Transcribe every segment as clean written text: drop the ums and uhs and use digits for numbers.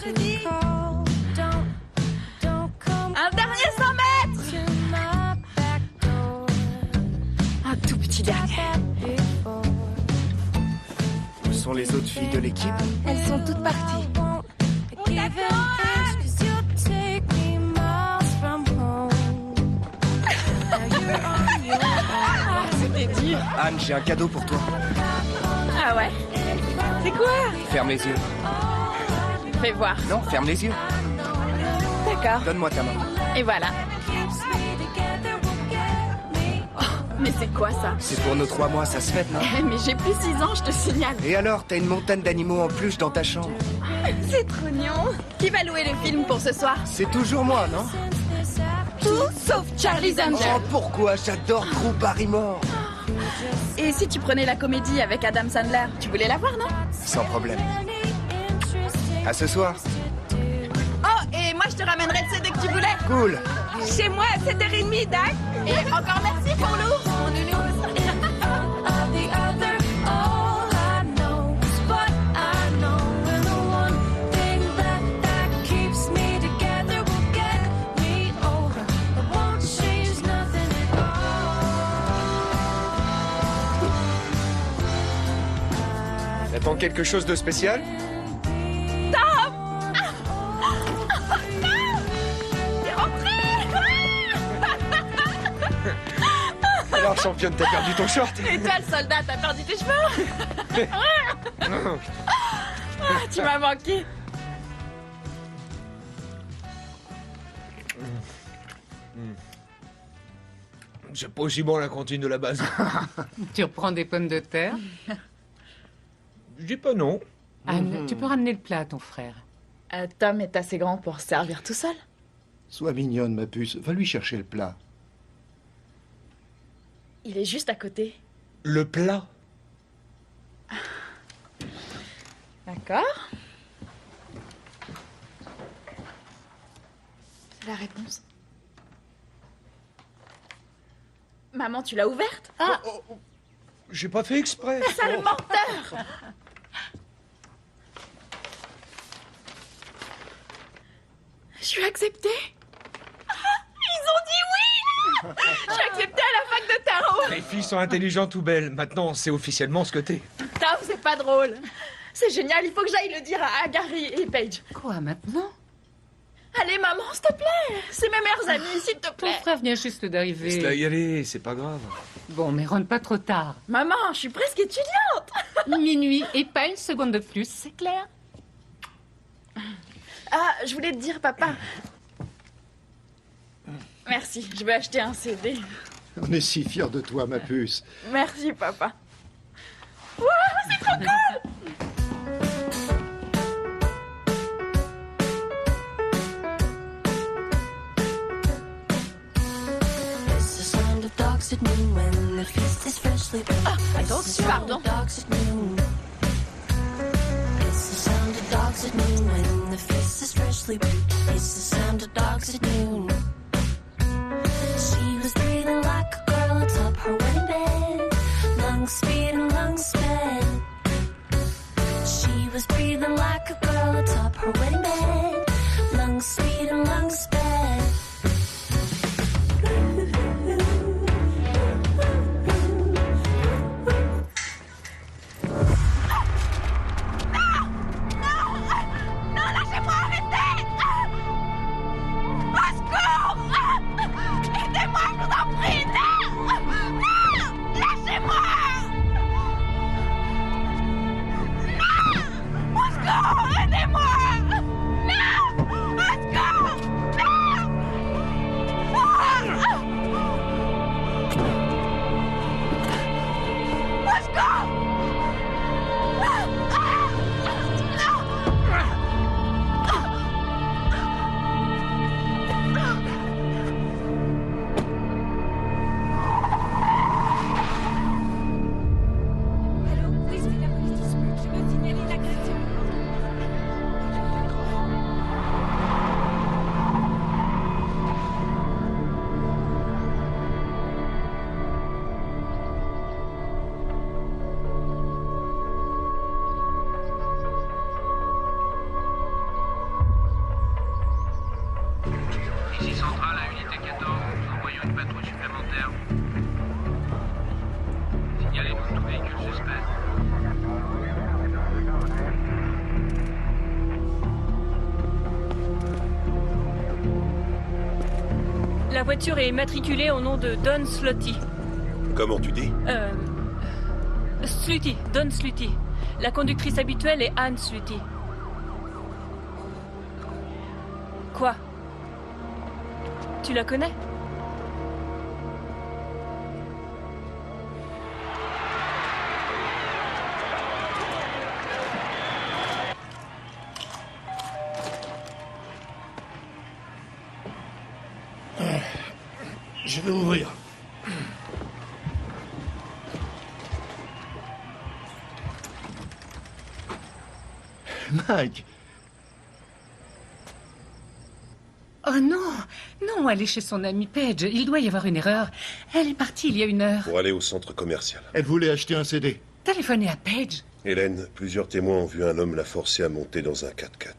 Freddy. Un dernier 100 mètres. Un tout petit dernier. Où sont les autres filles de l'équipe? Elles sont toutes parties. On t'attend. C'était dur. Anne, j'ai un cadeau pour toi. Ah ouais? C'est quoi? Ferme les yeux. Fais voir. Non, ferme les yeux. D'accord. Donne-moi ta main. Et voilà. Oh, mais c'est quoi ça? C'est pour nos 3 mois, ça se fête, non? Mais j'ai plus 6 ans, je te signale. Et alors, t'as une montagne d'animaux en peluche dans ta chambre? C'est trop mignon. Qui va louer le film pour ce soir? C'est toujours moi, non? Tout sauf Charlie's Angels. Oh, pourquoi? J'adore Drew Barrymore. Et si tu prenais la comédie avec Adam Sandler, tu voulais la voir, non? Sans problème. À ce soir. Oh, et moi je te ramènerai de dès que tu voulais. Cool. Chez moi à 7h30, Dac. Et encore merci pour l'ours, mon nounou. T'attends quelque chose de spécial? Alors, championne, t'as perdu ton short. Et toi, le soldat, t'as perdu tes cheveux? Ah, tu m'as manqué. C'est pas aussi bon la cantine de la base. Tu reprends des pommes de terre? Je dis pas non. Anne, tu peux ramener le plat à ton frère. Tom est assez grand pour se servir tout seul. Sois mignonne, ma puce. Va lui chercher le plat. Il est juste à côté. Le plat. D'accord. C'est la réponse. Maman, tu l'as ouverte? Ah, J'ai pas fait exprès. sale menteur! Je suis acceptée. Ils ont dit oui! Je suis acceptée à la fac de tarot. Les filles sont intelligentes ou belles. Maintenant, c'est officiellement ce que t'es. Tom, c'est pas drôle. C'est génial, il faut que j'aille le dire à Gary et Paige. Quoi, maintenant? Allez, maman, s'il te plaît. C'est mes meilleurs amis, s'il te Ton plaît. frère vient juste d'arriver. Laisse-la y aller, c'est pas grave. Bon, mais rentre pas trop tard. Maman, je suis presque étudiante. Minuit et pas une seconde de plus, c'est clair? Ah, je voulais te dire, papa. Merci, je vais acheter un CD. On est si fiers de toi, ma puce. Merci, papa. Wouh, c'est trop cool! Ah, attention, pardon. She was breathing like a girl atop her wedding bed. Lungs speeding, lungs sped. She was breathing like a girl atop her wedding bed. Lungs speeding, lungs sped. Non, lâchez-moi, arrêtez! Au Ici Centrale à Unité 14, nous envoyons une patrouille supplémentaire. Signalez-nous tout véhicule suspect. La voiture est immatriculée au nom de Don Slutty. Comment tu dis? Slutty, Don Slutty. La conductrice habituelle est Anne Slutty. Quoi? Tu la connais? Je vais ouvrir. Mike, Oh non, non, elle est chez son amie Paige. Il doit y avoir une erreur. Elle est partie il y a 1 heure. Pour aller au centre commercial. elle voulait acheter un CD. Téléphonez à Paige. Hélène, plusieurs témoins ont vu un homme la forcer à monter dans un 4x4.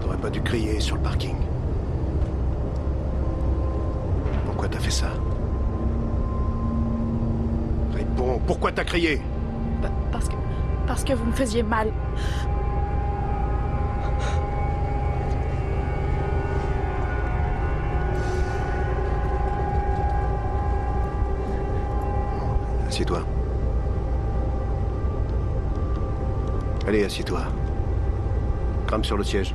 T'aurais pas dû crier sur le parking. Pourquoi t'as fait ça? Réponds, pourquoi t'as crié? Parce que vous me faisiez mal. Assieds-toi. Allez, assieds-toi. Crame sur le siège.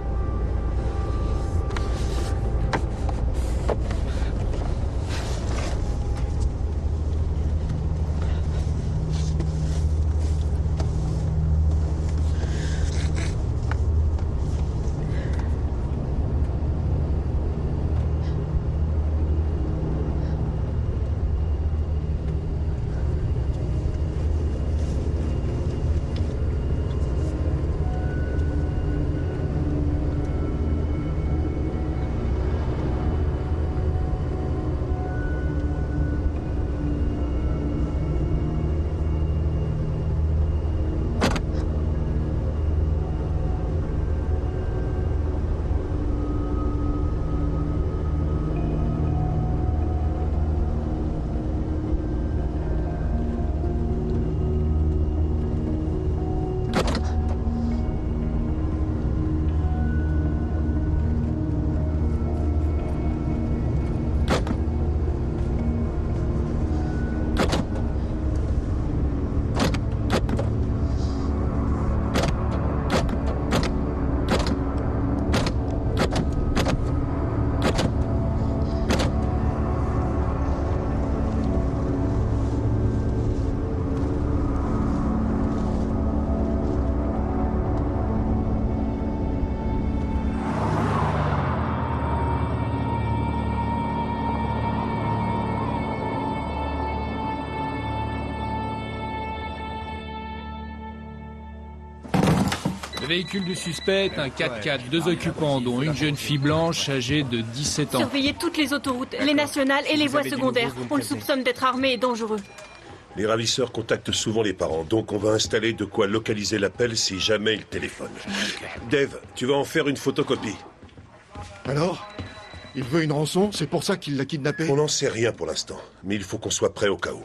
Le véhicule du suspect est un 4x4, 2 occupants, dont une jeune fille blanche âgée de 17 ans. Surveillez toutes les autoroutes, les nationales et les voies secondaires. On le soupçonne d'être armé et dangereux. Les ravisseurs contactent souvent les parents, donc on va installer de quoi localiser l'appel si jamais ils téléphonent. Dave, tu vas en faire une photocopie. Alors? Il veut une rançon? C'est pour ça qu'il l'a kidnappé? On n'en sait rien pour l'instant, mais il faut qu'on soit prêt au cas où.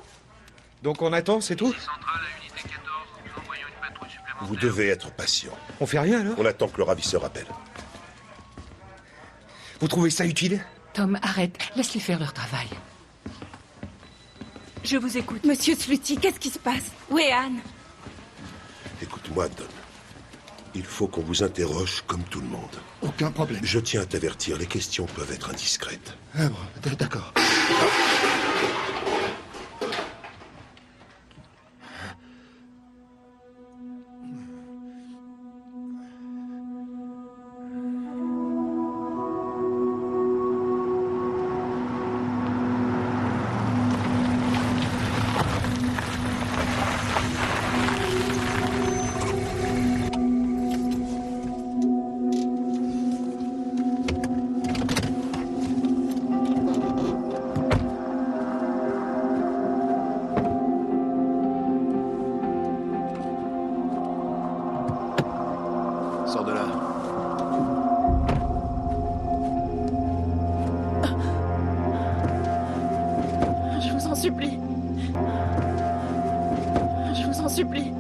Donc on attend, c'est tout? Centrale à Unité 14, nous envoyons une patrouille supplémentaire. Vous devez être patient. On fait rien alors? On attend que le ravisseur appelle. Vous trouvez ça utile? Tom, arrête. Laisse-les faire leur travail. Je vous écoute. Monsieur Slutty, qu'est-ce qui se passe? Où est Anne? Écoute-moi, Don. Il faut qu'on vous interroge comme tout le monde. Aucun problème. Je tiens à t'avertir, les questions peuvent être indiscrètes. Ah bon, d'accord. Sors de là. Je vous en supplie. Je vous en supplie.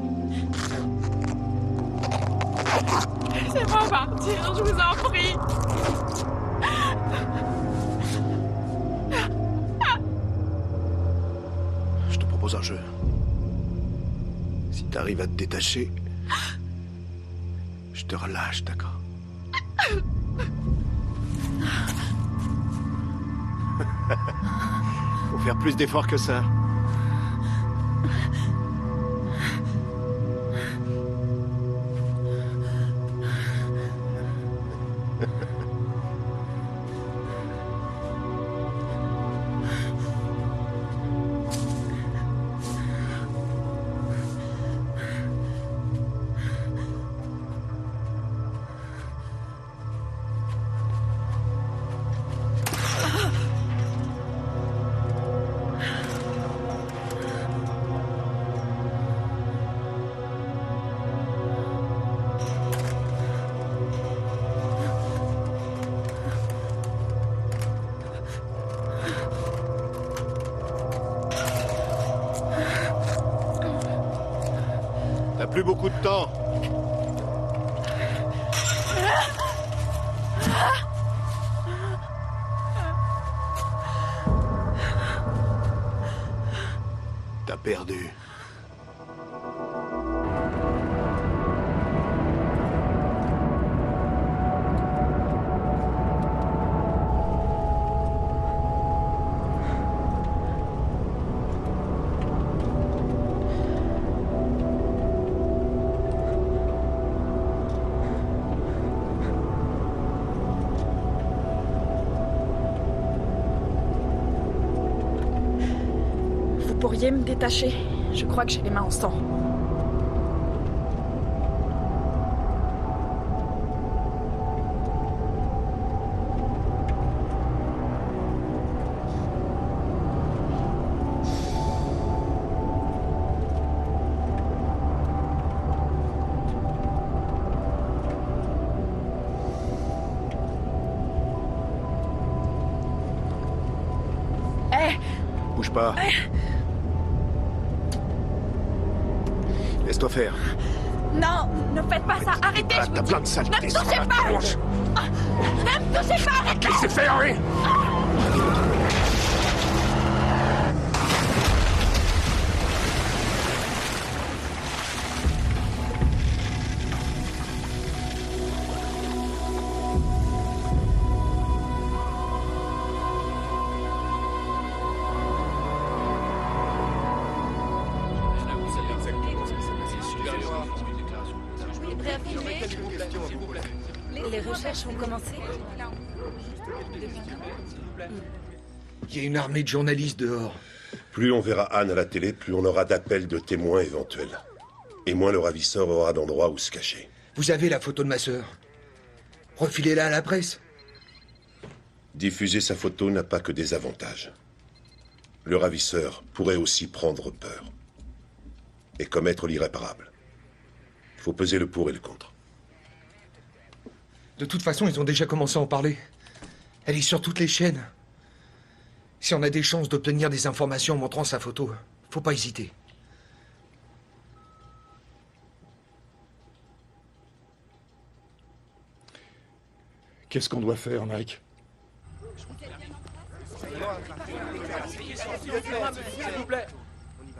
Laissez-moi partir, je vous en prie. Je te propose un jeu. Si t'arrives à te détacher, je te relâche, d'accord? Faut faire plus d'efforts que ça. T'as plus beaucoup de temps. T'as perdu. Vous pourriez me détacher? Je crois que j'ai les mains en sang. Bouge pas. Laisse-toi faire. Non, ne faites pas ça. Arrêtez, je vous T'as dis. plein de saletés Ne me sur touchez la pas. tronche. Ne me touchez pas. Arrêtez. Laissez faire, oui. Les recherches ont commencé. Il y a une armée de journalistes dehors. Plus on verra Anne à la télé, plus on aura d'appels de témoins éventuels. Et moins le ravisseur aura d'endroits où se cacher. Vous avez la photo de ma sœur. Refilez-la à la presse. Diffuser sa photo n'a pas que des avantages. Le ravisseur pourrait aussi prendre peur. Et commettre l'irréparable. Il faut peser le pour et le contre. De toute façon, ils ont déjà commencé à en parler. Elle est sur toutes les chaînes. Si on a des chances d'obtenir des informations en montrant sa photo, faut pas hésiter. Qu'est-ce qu'on doit faire, Mike?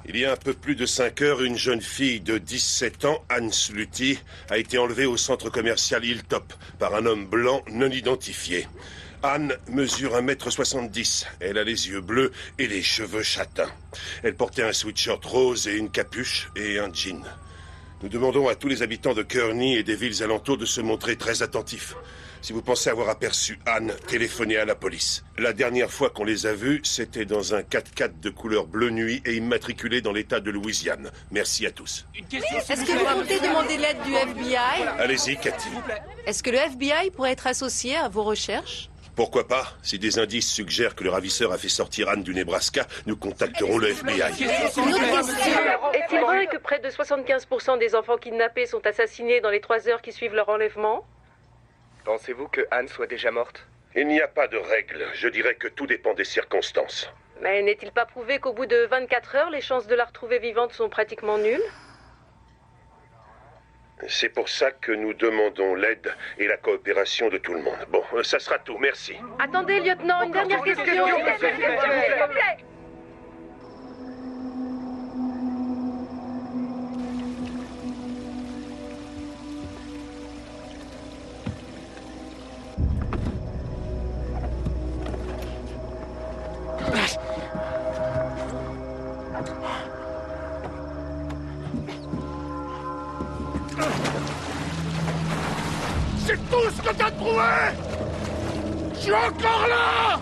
Il y a un peu plus de 5 heures, une jeune fille de 17 ans, Anne Sluty, a été enlevée au centre commercial Hilltop par un homme blanc non identifié. Anne mesure 1m70. Elle a les yeux bleus et les cheveux châtains. Elle portait un sweatshirt rose et une capuche et un jean. Nous demandons à tous les habitants de Kearney et des villes alentours de se montrer très attentifs. Si vous pensez avoir aperçu Anne, téléphonez à la police. La dernière fois qu'on les a vus, c'était dans un 4x4 de couleur bleu nuit et immatriculé dans l'État de Louisiane. Merci à tous. Est-ce que vous comptez demander l'aide du FBI? Allez-y, Cathy. Est-ce que le FBI pourrait être associé à vos recherches? Pourquoi pas? Si des indices suggèrent que le ravisseur a fait sortir Anne du Nebraska, nous contacterons le FBI. Une autre question. Est-il vrai que près de 75% des enfants kidnappés sont assassinés dans les 3 heures qui suivent leur enlèvement? Pensez-vous que Anne soit déjà morte? Il n'y a pas de règle. Je dirais que tout dépend des circonstances. Mais n'est-il pas prouvé qu'au bout de 24 heures, les chances de la retrouver vivante sont pratiquement nulles? C'est pour ça que nous demandons l'aide et la coopération de tout le monde. Bon, ça sera tout. Merci. Attendez, lieutenant, une dernière question. S'il vous plaît. C'est tout ce que t'as trouvé! Je suis encore là!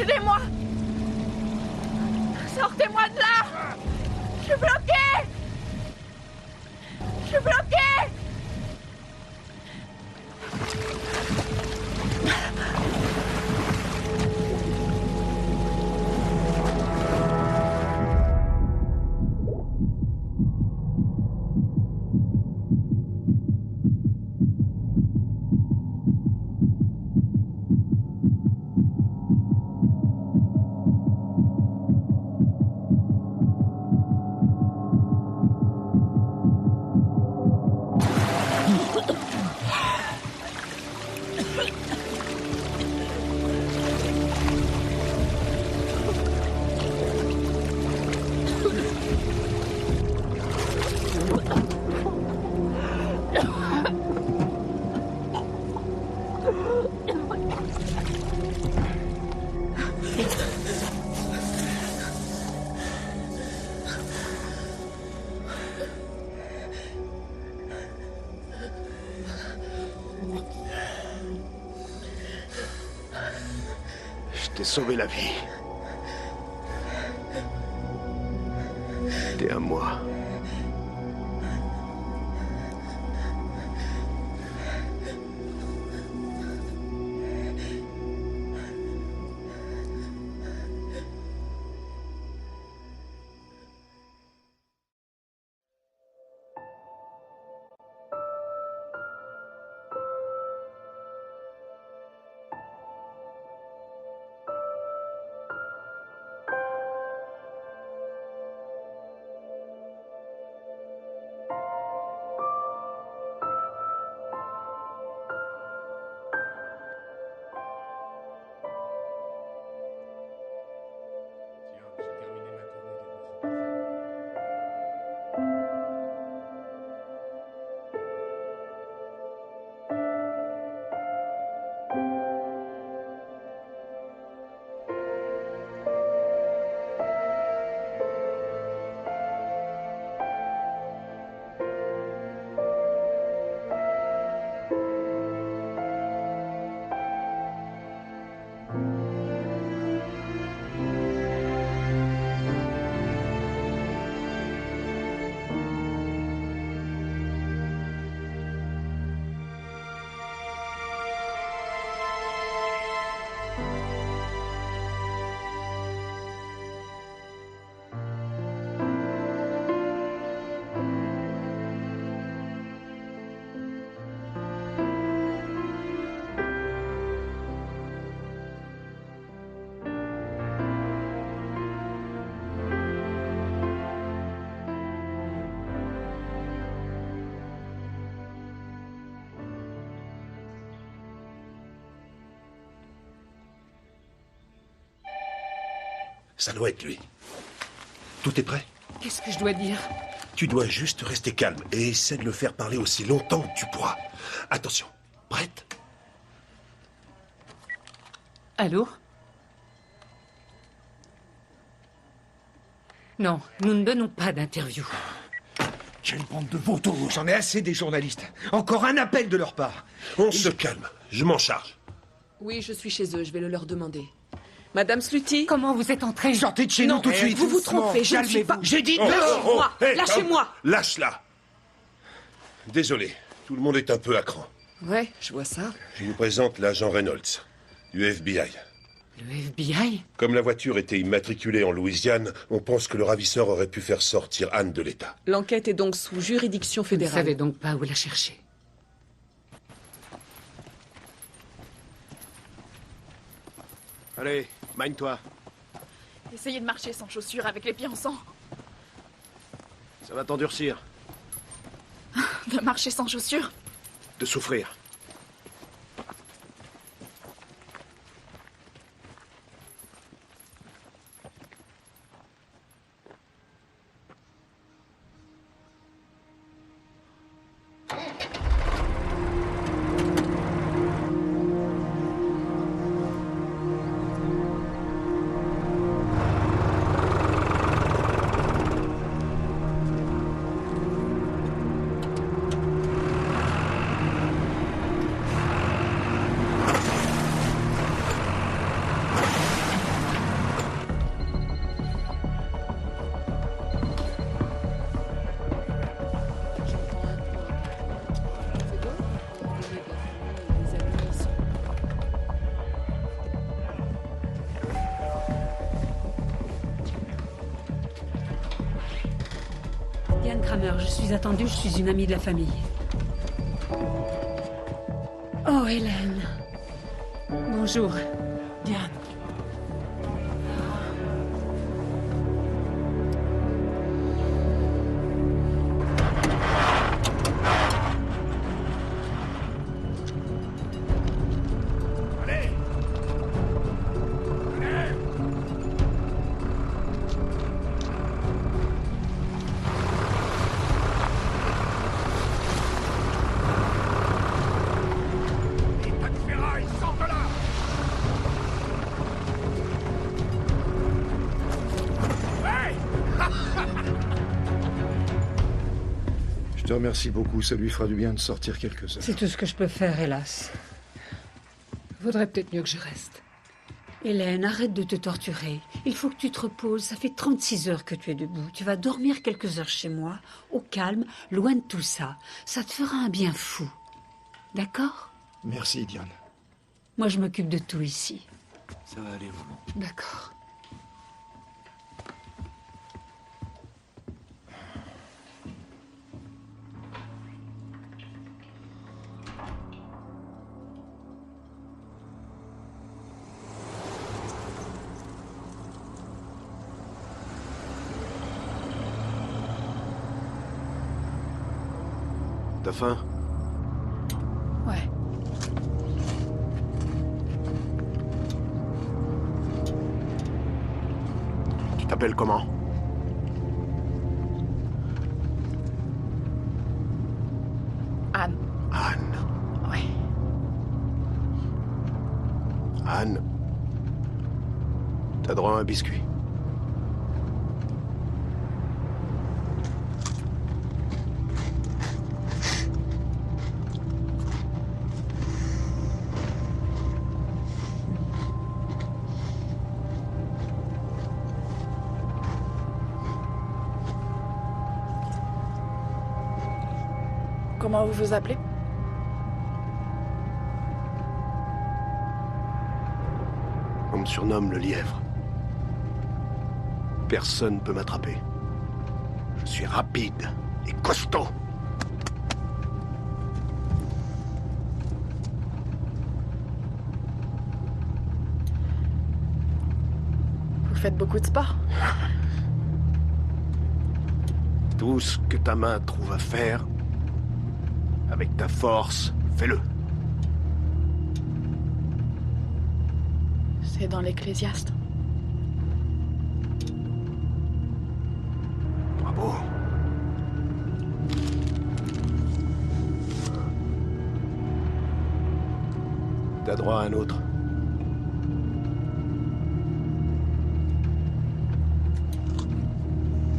Aidez-moi! Sortez-moi de là! Je suis bloqué! Je suis bloqué! Je t'ai sauvé la vie. T'es à moi. Ça doit être lui. Tout est prêt? Qu'est-ce que je dois dire? Tu dois juste rester calme et essaie de le faire parler aussi longtemps que tu pourras. Attention. Prête? Allô? Non, nous ne donnons pas d'interview. Quelle bande de vautours! J'en ai assez des journalistes. Encore un appel de leur part. On se calme. Je m'en charge. Oui, je suis chez eux, je vais le leur demander. Madame Sluty? Comment vous êtes entrée? Sortez de chez nous tout de suite. Vous vous trompez, je ne suis pas... J'ai dit Lâchez-moi! Hey, Lâchez-moi! Lâche-la. Désolé, tout le monde est un peu à cran. Ouais, je vois ça. Je vous présente l'agent Reynolds, du FBI. Le FBI? Comme la voiture était immatriculée en Louisiane, on pense que le ravisseur aurait pu faire sortir Anne de l'État. L'enquête est donc sous juridiction Vous ne fédérale. savez donc pas où la chercher. Allez, magne-toi. Essayez de marcher sans chaussures avec les pieds en sang. Ça va t'endurcir. De marcher sans chaussures? De souffrir. Diane Kramer, je suis attendue, je suis une amie de la famille. Oh, Hélène. Bonjour, Diane. Je te remercie beaucoup, ça lui fera du bien de sortir quelques heures. C'est tout ce que je peux faire, hélas. vaudrait peut-être mieux que je reste. Hélène, arrête de te torturer. Il faut que tu te reposes. Ça fait 36 heures que tu es debout. Tu vas dormir quelques heures chez moi, au calme, loin de tout ça. Ça te fera un bien fou. D'accord? Merci, Diane. Moi, je m'occupe de tout ici. Ça va aller, maman. D'accord. T'as faim? Ouais. Tu t'appelles comment? Anne. Anne. Ouais. Anne. T'as droit à un biscuit. Comment vous vous appelez? On me surnomme le lièvre. Personne ne peut m'attraper. Je suis rapide et costaud. Vous faites beaucoup de sport? Tout ce que ta main trouve à faire, avec ta force, fais-le. C'est dans l'Ecclésiaste. T'as droit à un autre.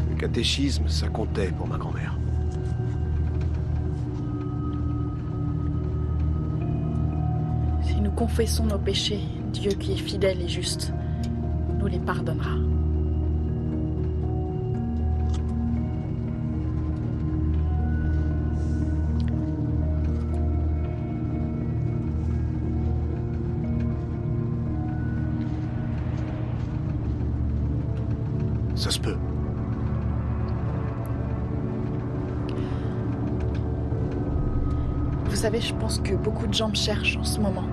Le catéchisme, ça comptait pour ma grand-mère. Si nous confessons nos péchés, Dieu qui est fidèle et juste nous les pardonnera. Ça se peut. Vous savez, je pense que beaucoup de gens me cherchent en ce moment.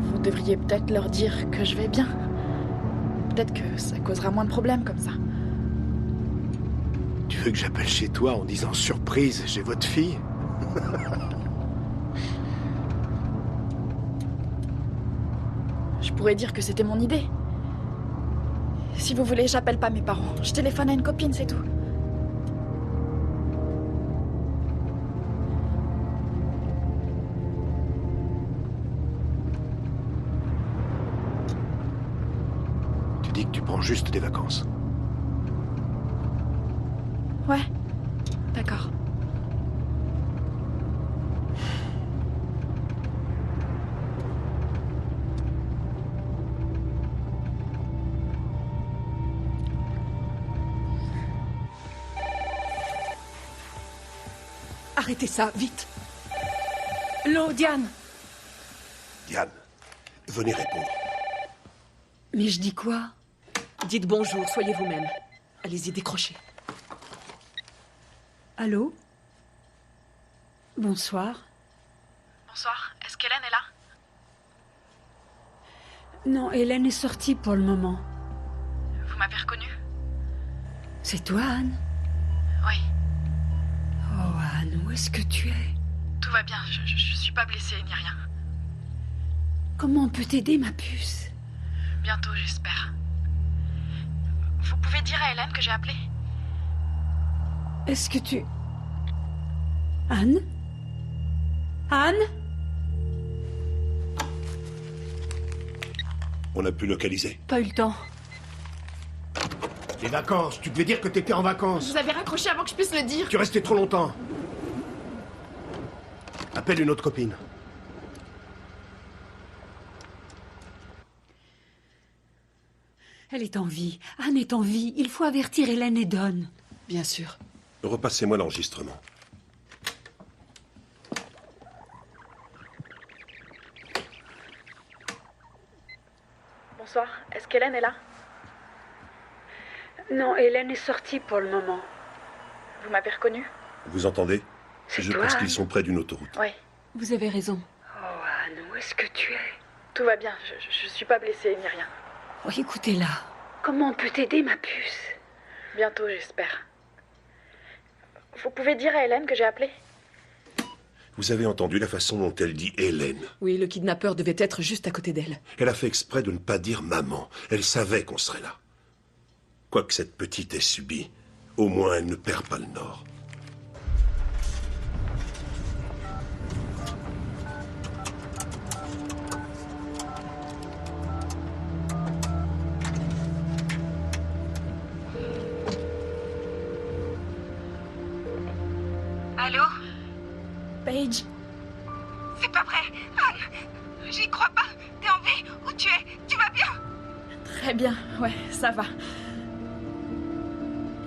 Vous devriez peut-être leur dire que je vais bien. Peut-être que ça causera moins de problèmes comme ça. Tu veux que j'appelle chez toi en disant surprise, j'ai votre fille? Je pourrais dire que c'était mon idée. Si vous voulez, j'appelle pas mes parents. Je téléphone à une copine, c'est tout. Tu dis que tu prends juste des vacances. Ouais, d'accord. Arrêtez ça, vite. L'eau, Diane. Diane, venez répondre. Mais je dis quoi? Dites bonjour, soyez vous-même. Allez-y, décrochez. Allô? Bonsoir. Bonsoir, est-ce qu'Hélène est là? Non, Hélène est sortie pour le moment. Vous m'avez reconnue? C'est toi, Anne? Oui. Oh, Anne, où est-ce que tu es? Tout va bien, je suis pas blessée ni rien. Comment on peut t'aider, ma puce? Bientôt, j'espère. Vous pouvez dire à Hélène que j'ai appelé? Est-ce que tu... Anne? Anne? On a pu localiser. Pas eu le temps. Les vacances, tu devais dire que t'étais en vacances. Vous avez raccroché avant que je puisse le dire. Tu restais trop longtemps. Appelle une autre copine. Elle est en vie. Anne est en vie. Il faut avertir Hélène et Don. Bien sûr. Repassez-moi l'enregistrement. Bonsoir, est-ce qu'Hélène est là? Non, Hélène est sortie pour le moment. Vous m'avez reconnue? Vous entendez? Je toi, pense Anne. qu'ils sont près d'une autoroute. Oui, Vous avez raison. Oh, Anne, où est-ce que tu es? tout va bien, je suis pas blessée ni rien. Oh, écoutez-la. Comment on peut t'aider, ma puce? Bientôt, j'espère. Vous pouvez dire à Hélène que j'ai appelé? Vous avez entendu la façon dont elle dit Hélène. Oui, le kidnappeur devait être juste à côté d'elle. Elle a fait exprès de ne pas dire maman. Elle savait qu'on serait là. Quoi que cette petite ait subi, au moins elle ne perd pas le nord. Allô? Paige? C'est pas vrai. Anne, j'y crois pas. T'es en vie. Où tu es? Tu vas bien? Très bien, ouais, ça va.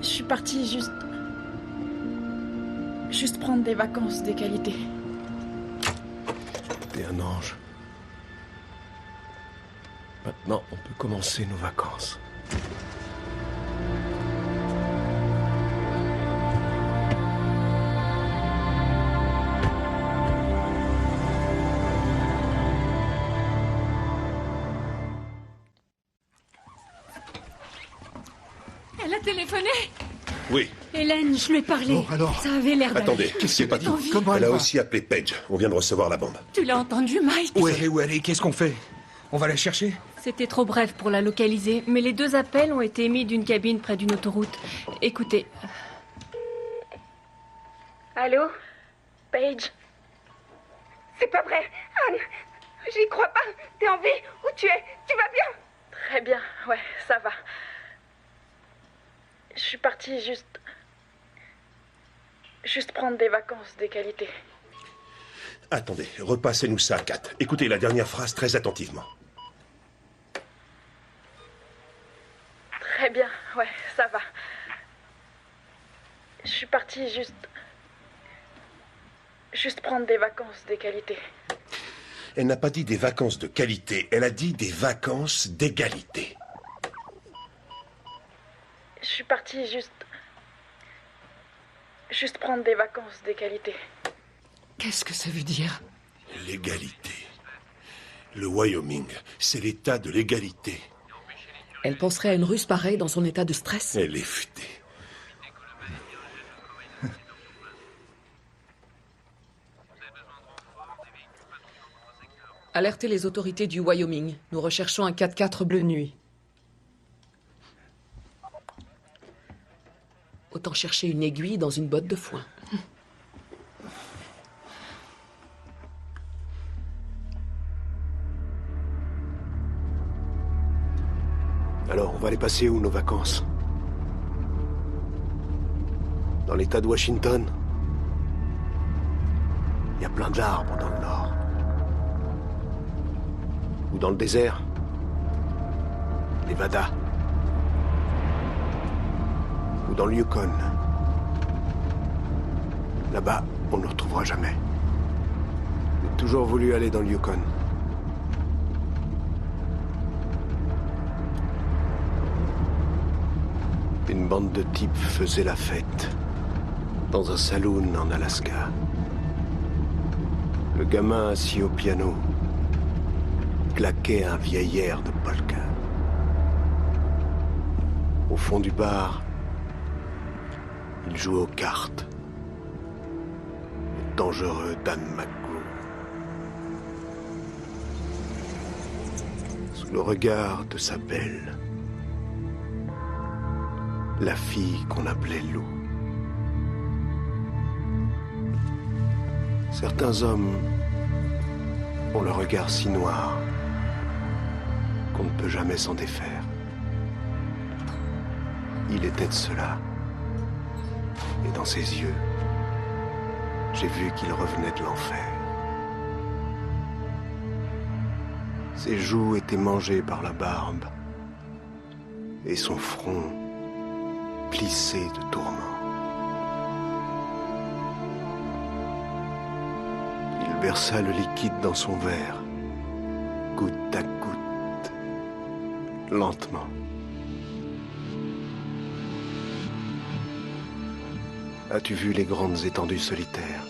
Je suis partie juste prendre des vacances de qualité. T'es un ange. Maintenant, on peut commencer nos vacances. Elle a téléphoné. Oui, Hélène, je lui ai parlé. Bon, alors. Ça avait l'air d'aller. attendez, c'est pas tout. Comment Elle elle a va? aussi appelé Paige. On vient de recevoir la bombe. Tu l'as entendu, Mike? Où elle est? Qu'est-ce qu'on fait? On va la chercher? C'était trop bref pour la localiser, mais les 2 appels ont été émis d'une cabine près d'une autoroute. Écoutez. Allô? Paige? C'est pas vrai! Anne! J'y crois pas! T'es en vie? Où tu es? Tu vas bien? Très bien, ouais, ça va. Je suis partie juste prendre des vacances de qualité. Attendez, repassez-nous ça, Kat. Écoutez la dernière phrase très attentivement. Très bien, ouais, ça va. Je suis partie juste prendre des vacances de qualité. Elle n'a pas dit des vacances de qualité, elle a dit des vacances d'égalité. Je suis partie juste prendre des vacances de qualité. Qu'est-ce que ça veut dire? L'égalité. Le Wyoming, c'est l'état de l'égalité. Elle penserait à une Russe pareille dans son état de stress? Elle est futée. Alertez les autorités du Wyoming. Nous recherchons un 4x4 bleu nuit. Autant chercher une aiguille dans une botte de foin. Alors, on va les passer où, nos vacances? Dans l'État de Washington? Il y a plein d'arbres dans le nord. Ou dans le désert? Nevada? Ou dans le Yukon? Là-bas, on ne le retrouvera jamais. J'ai toujours voulu aller dans le Yukon. Une bande de types faisait la fête dans un saloon en Alaska. Le gamin assis au piano claquait un vieil air de polka. Au fond du bar, il jouait aux cartes. Le dangereux Dan McGrew. Sous le regard de sa belle, la fille qu'on appelait Lou. Certains hommes ont le regard si noir qu'on ne peut jamais s'en défaire. Il était de cela. Et dans ses yeux, j'ai vu qu'il revenait de l'enfer. Ses joues étaient mangées par la barbe et son front plissé de tourments. Il versa le liquide dans son verre, goutte à goutte, lentement. As-tu vu les grandes étendues solitaires,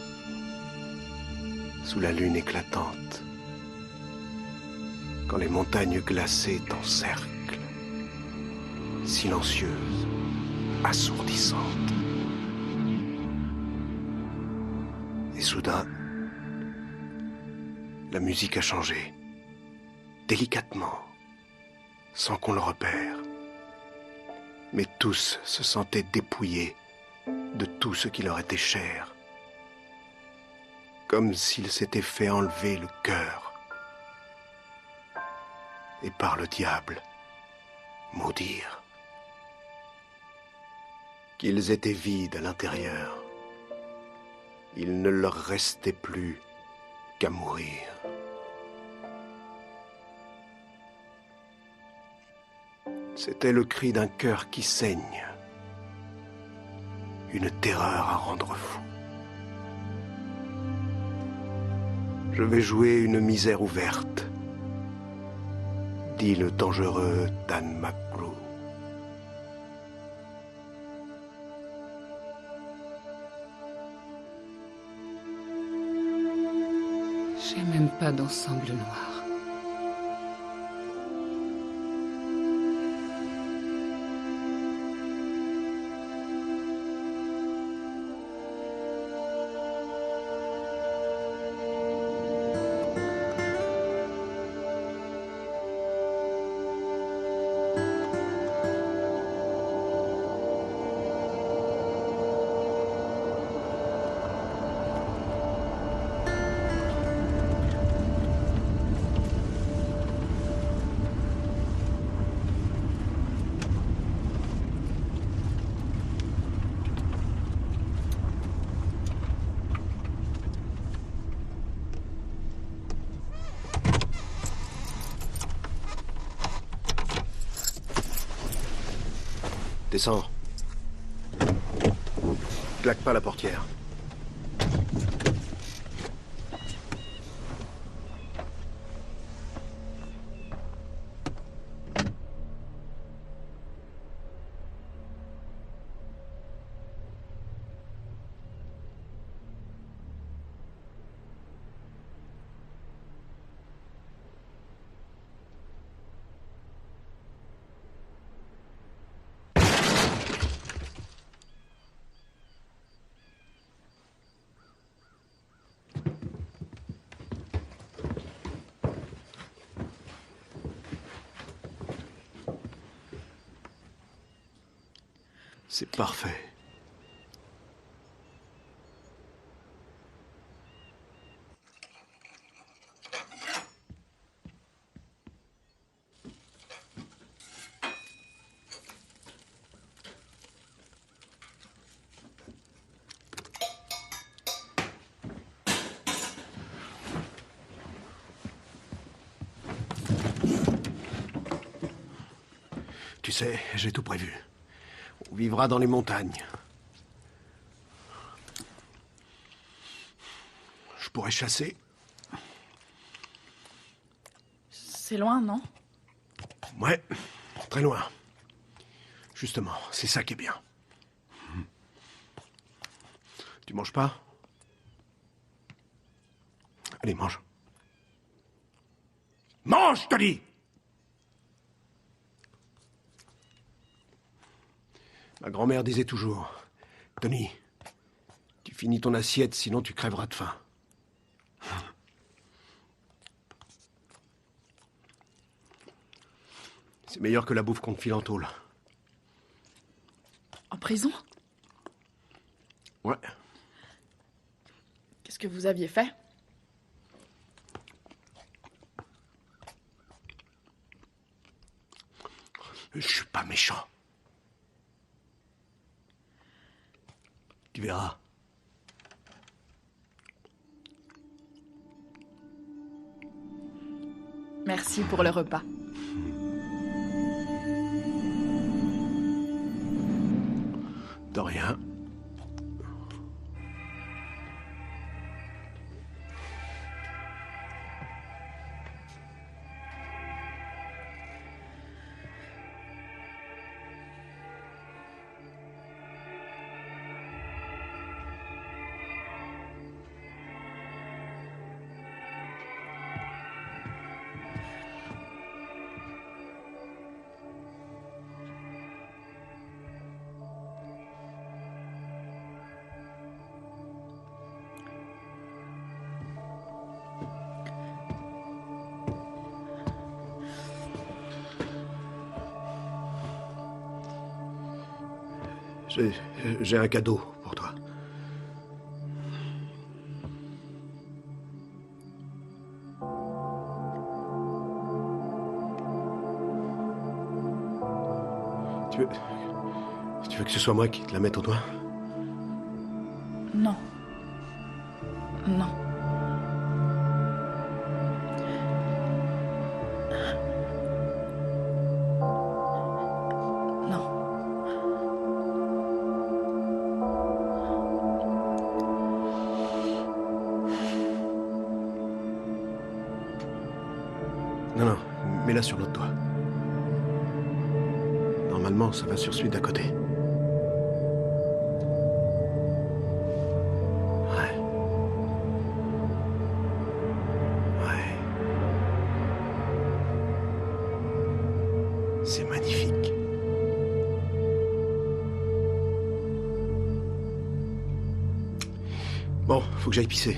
sous la lune éclatante, quand les montagnes glacées t'encerclent, silencieuses, assourdissantes. Et soudain, la musique a changé, délicatement, sans qu'on le repère. Mais tous se sentaient dépouillés de tout ce qui leur était cher, comme s'ils s'étaient fait enlever le cœur et par le diable maudire. Qu'ils étaient vides à l'intérieur. Il ne leur restait plus qu'à mourir. C'était le cri d'un cœur qui saigne. Une terreur à rendre fou. Je vais jouer une misère ouverte, dit le dangereux Dan McGrew. J'ai même pas d'ensemble noir. Descends. Claque pas la portière. C'est parfait. Tu sais, j'ai tout prévu. On vivra dans les montagnes. Je pourrais chasser. C'est loin, non? Ouais, très loin. Justement, c'est ça qui est bien. Tu manges pas? Allez, mange. Mange, je te dis! Ma grand-mère disait toujours, Tony, tu finis ton assiette, sinon tu crèveras de faim. C'est meilleur que la bouffe qu'on te file en tôle. En prison? Ouais. Qu'est-ce que vous aviez fait? Je suis pas méchant. Tu verras. Merci pour le repas. De rien. J'ai un cadeau pour toi. Tu veux que ce soit moi qui te la mette au doigt? Non. Non. Non, mets-la sur l'autre doigt. Normalement, ça va sur celui d'à côté. Ouais. Ouais. C'est magnifique. Bon, faut que j'aille pisser.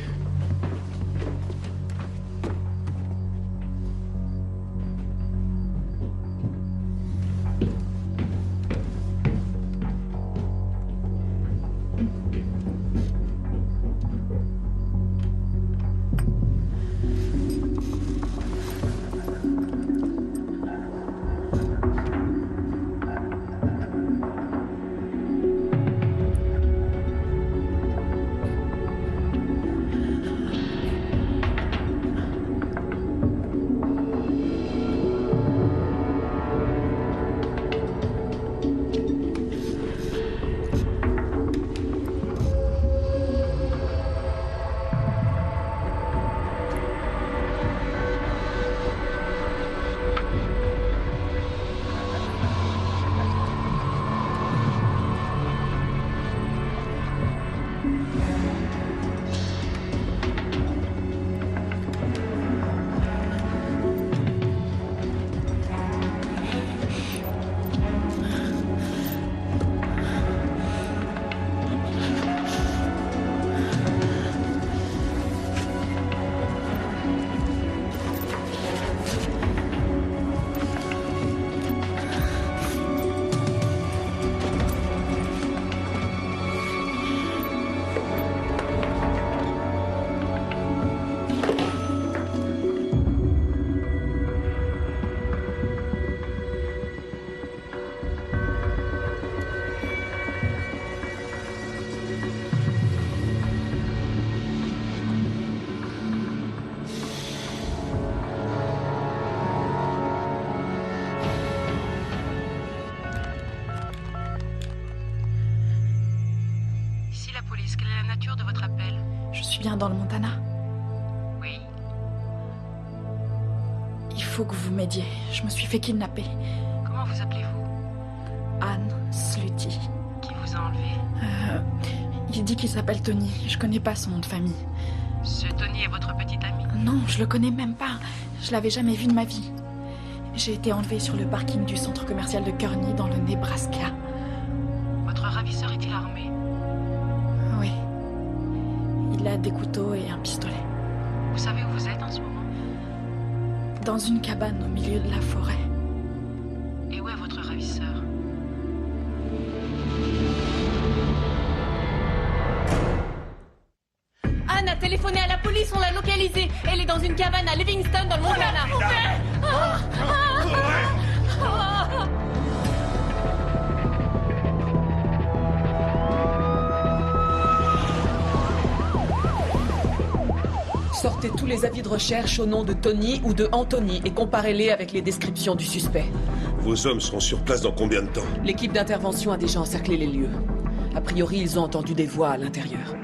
suis bien dans le Montana? Oui. Il faut que vous m'aidiez. Je me suis fait kidnapper. Comment vous appelez-vous? Anne Slutty. Qui vous a enlevé? Il dit qu'il s'appelle Tony. Je connais pas son nom de famille. Ce Tony est votre petit ami? Non, je le connais même pas. Je l'avais jamais vu de ma vie. J'ai été enlevée sur le parking du centre commercial de Kearney dans le Nebraska. Votre ravisseur est-il armé? Oui. Il a des couteaux et un pistolet. Vous savez où vous êtes en ce moment? Dans une cabane au milieu de la forêt. Et où est votre ravisseur? Anne a téléphoné à la police, on l'a localisée. Elle est dans une cabane à Livingston dans le Montana. Sortez tous les avis de recherche au nom de Tony ou de Anthony et comparez-les avec les descriptions du suspect. Vos hommes seront sur place dans combien de temps? L'équipe d'intervention a déjà encerclé les lieux. A priori, ils ont entendu des voix à l'intérieur.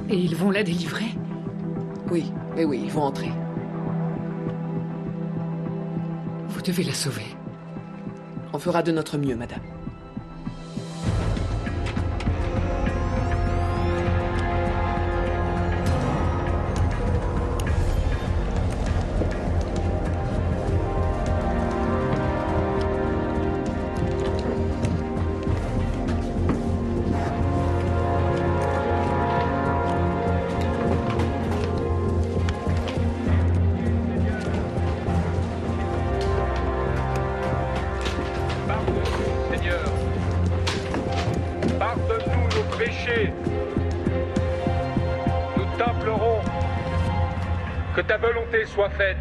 Et ils vont la délivrer? Oui, ils vont entrer. Vous devez la sauver. On fera de notre mieux, madame. Que ta volonté soit faite.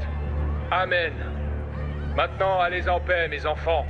Amen. Maintenant, allez en paix, mes enfants.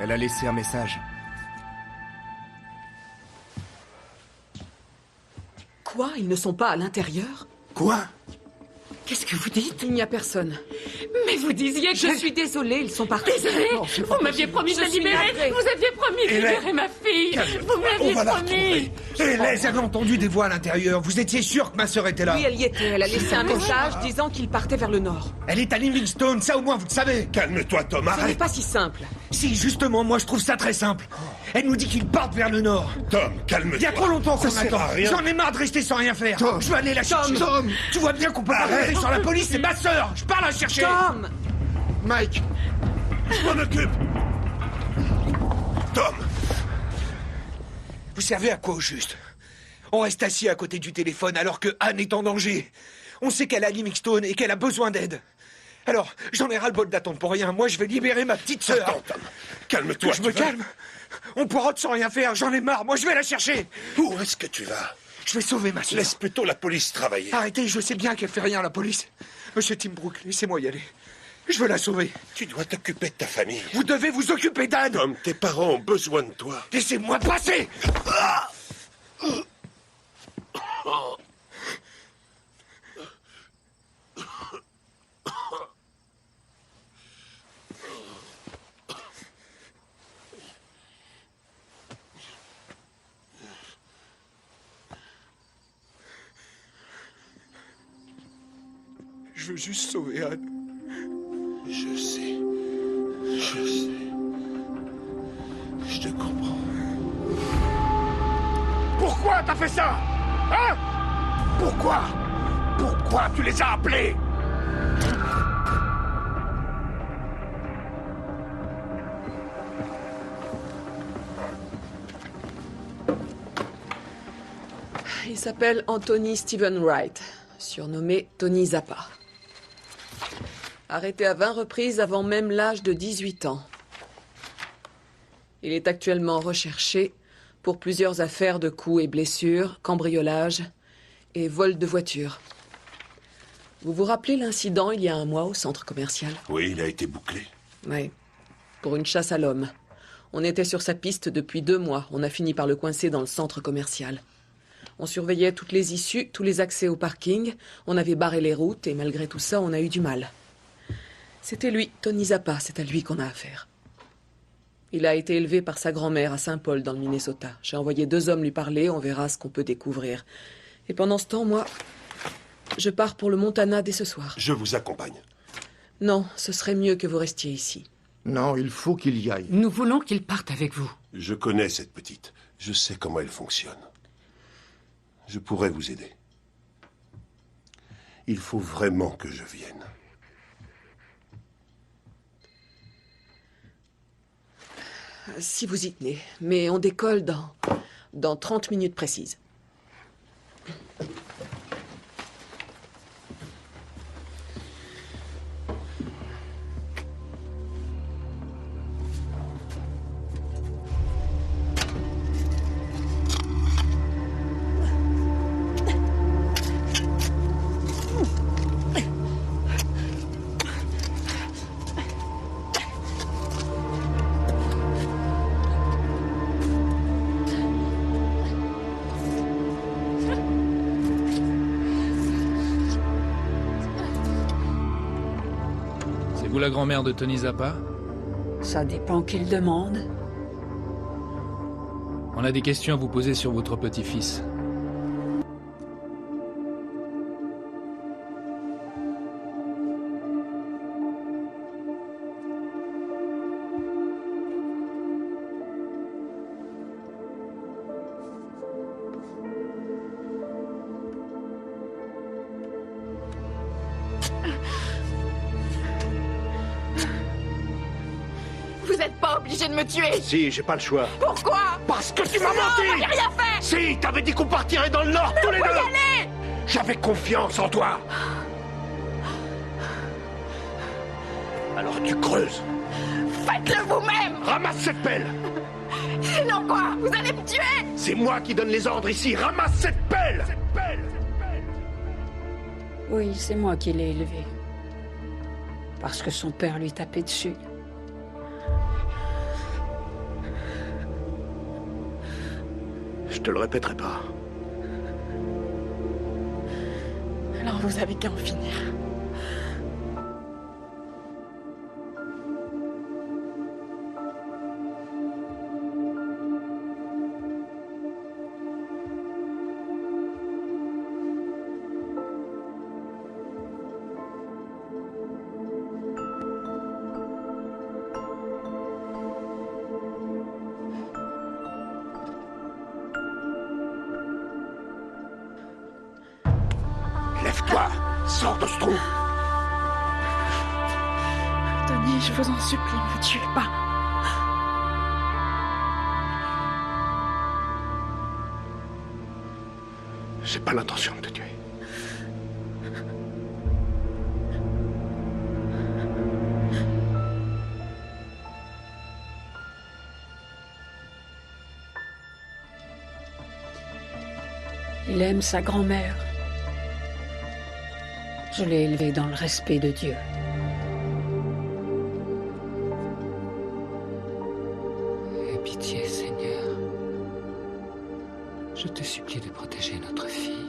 Elle a laissé un message. Quoi? Ils ne sont pas à l'intérieur? Quoi? Qu'est-ce que vous dites? Il n'y a personne. Mais vous disiez que... Je suis désolée, ils sont partis. Désolée? Vous m'aviez promis de la libérer. Vous aviez promis de libérer ma fille. Vous m'aviez promis. Hélène avait entendu des voix à l'intérieur. Vous étiez sûr que ma sœur était là? Oui, elle y était. Elle a laissé un message disant qu'il partait vers le nord. Elle est à Livingstone, ça au moins vous le savez. Calme-toi, Tom, Ce n'est arrête. pas si simple. Si, justement, moi je trouve ça très simple. Elle nous dit qu'ils partent vers le nord. Tom, calme-toi. Il y a trop longtemps qu'on Ça sert attend. à rien. J'en ai marre de rester sans rien faire. Tom. Je veux aller la chercher. Tom. Tu vois bien qu'on peut pas compter sur la police, c'est ma sœur. Je pars la chercher. Tom. Mike. Je m'en occupe. Tom. Vous servez à quoi au juste? On reste assis à côté du téléphone alors que Anne est en danger. On sait qu'elle est à Livingstone et qu'elle a besoin d'aide. Alors, j'en ai ras-le-bol d'attendre pour rien. Moi, je vais libérer ma petite sœur. Attends, Tom. Calme-toi. Que je me calme. On pourra sans rien faire. J'en ai marre. Moi, je vais la chercher. Où est-ce que tu vas? Je vais sauver ma sœur. Laisse plutôt la police travailler. Arrêtez, je sais bien qu'elle fait rien, la police. Monsieur Timbrook, laissez-moi y aller. Je veux la sauver. Tu dois t'occuper de ta famille. Vous devez vous occuper d'Anne. Tom, tes parents ont besoin de toi. Laissez-moi passer. Je veux juste sauver Anne. Je sais. Je sais. Je te comprends. Pourquoi t'as fait ça? Hein? Pourquoi? Pourquoi tu les as appelés? Il s'appelle Anthony Stephen Wright, surnommé Tony Zappa. Arrêté à 20 reprises avant même l'âge de 18 ans. Il est actuellement recherché pour plusieurs affaires de coups et blessures, cambriolage et vol de voiture. Vous vous rappelez l'incident il y a un mois au centre commercial? Oui, il a été bouclé. Oui, pour une chasse à l'homme. On était sur sa piste depuis 2 mois. On a fini par le coincer dans le centre commercial. On surveillait toutes les issues, tous les accès au parking. On avait barré les routes et malgré tout ça, on a eu du mal. C'était lui, Tony Zappa, c'est à lui qu'on a affaire. Il a été élevé par sa grand-mère à Saint-Paul, dans le Minnesota. J'ai envoyé 2 hommes lui parler, on verra ce qu'on peut découvrir. Et pendant ce temps, moi, je pars pour le Montana dès ce soir. Je vous accompagne. Non, ce serait mieux que vous restiez ici. Non, il faut qu'il y aille. Nous voulons qu'il parte avec vous. Je connais cette petite. Je sais comment elle fonctionne. Je pourrais vous aider. Il faut vraiment que je vienne. Si vous y tenez. Mais on décolle dans 30 minutes précises. Vous la grand-mère de Tony Zappa? Ça dépend qu'il demande. On a des questions à vous poser sur votre petit-fils. Vous êtes pas obligé de me tuer. Si, j'ai pas le choix. Pourquoi? Parce que tu m'as Non, menti. j'ai rien fait. Si, t'avais dit qu'on partirait dans le Nord tous les On peut deux. y aller. J'avais confiance en toi. Alors tu creuses. Faites-le vous-même. Ramasse cette pelle. Sinon quoi? Vous allez me tuer. C'est moi qui donne les ordres ici. Ramasse cette pelle. Oui, c'est moi qui l'ai élevé. Parce que son père lui tapait dessus. Je te le répéterai pas. Alors vous avez qu'à en finir. Lève-toi. Sors de ce trou. Tony, je vous en supplie, ne me tuez pas. J'ai pas l'intention de te tuer. Il aime sa grand-mère. Je l'ai élevé dans le respect de Dieu. Aie pitié, Seigneur. Je te supplie de protéger notre fille.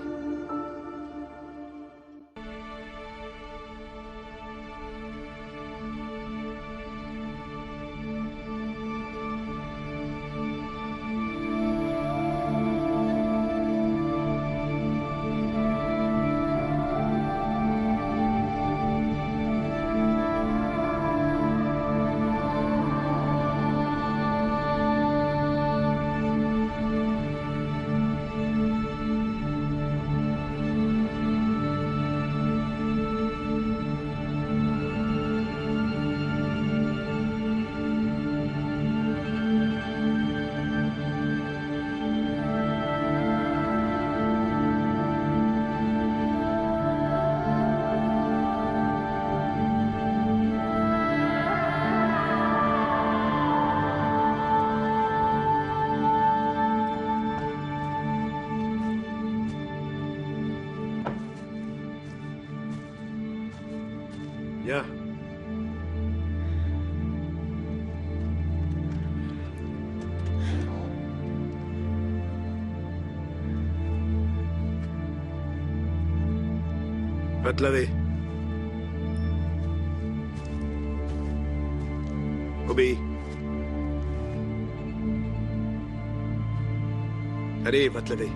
Va te laver. Obéis. Allez, va te laver.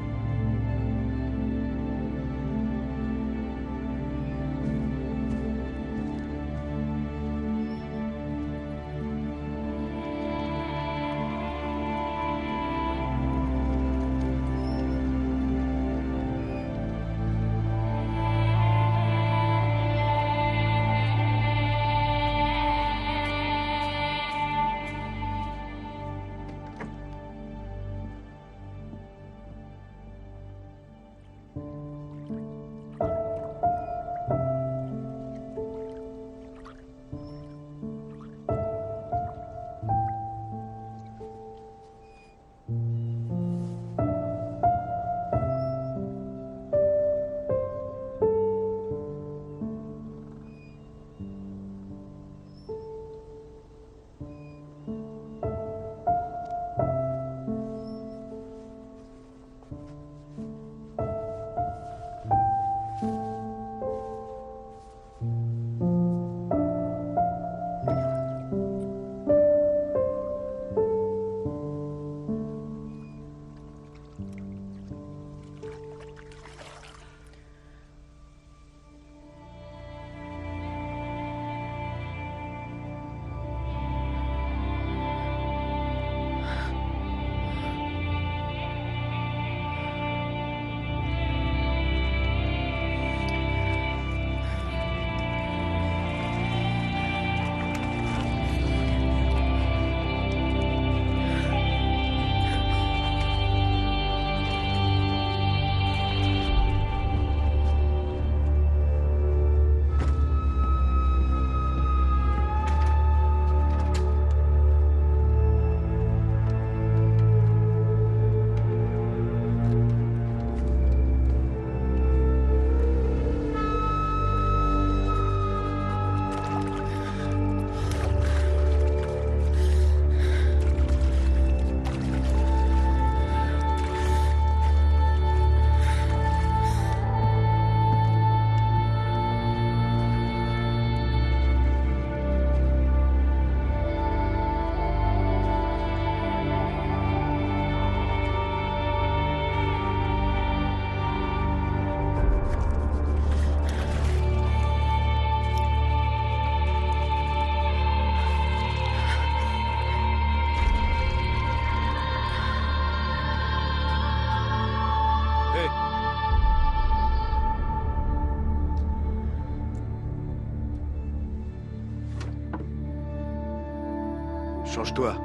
Change-toi.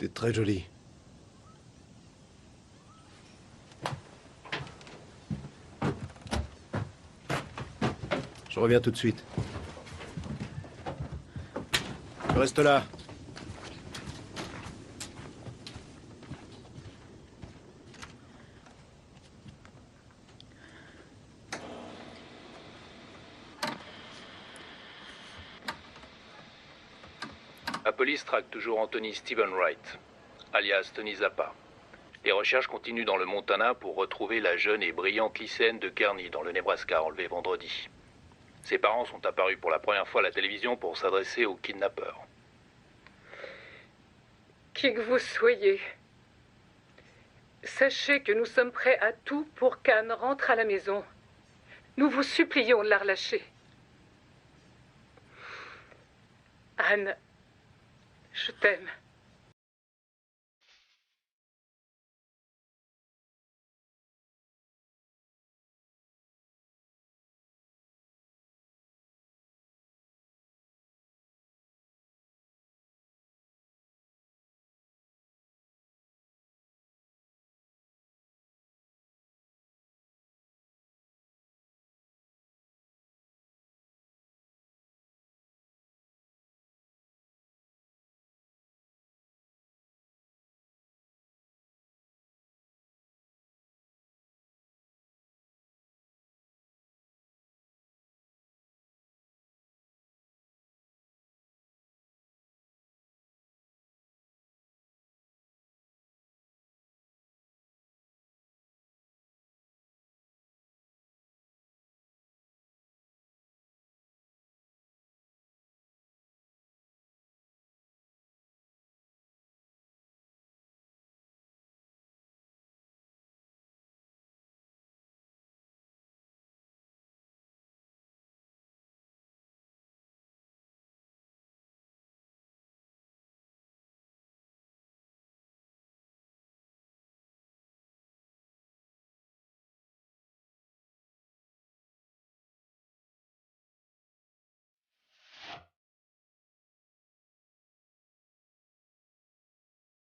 êtes très jolie. Je reviens tout de suite. Je reste là. La police traque toujours Anthony Stephen Wright, alias Tony Zappa. Les recherches continuent dans le Montana pour retrouver la jeune et brillante lycéenne de Kearney dans le Nebraska enlevée vendredi. Ses parents sont apparus pour la première fois à la télévision pour s'adresser aux kidnappeurs. Qui que vous soyez, sachez que nous sommes prêts à tout pour qu'Anne rentre à la maison. Nous vous supplions de la relâcher. Anne, je t'aime.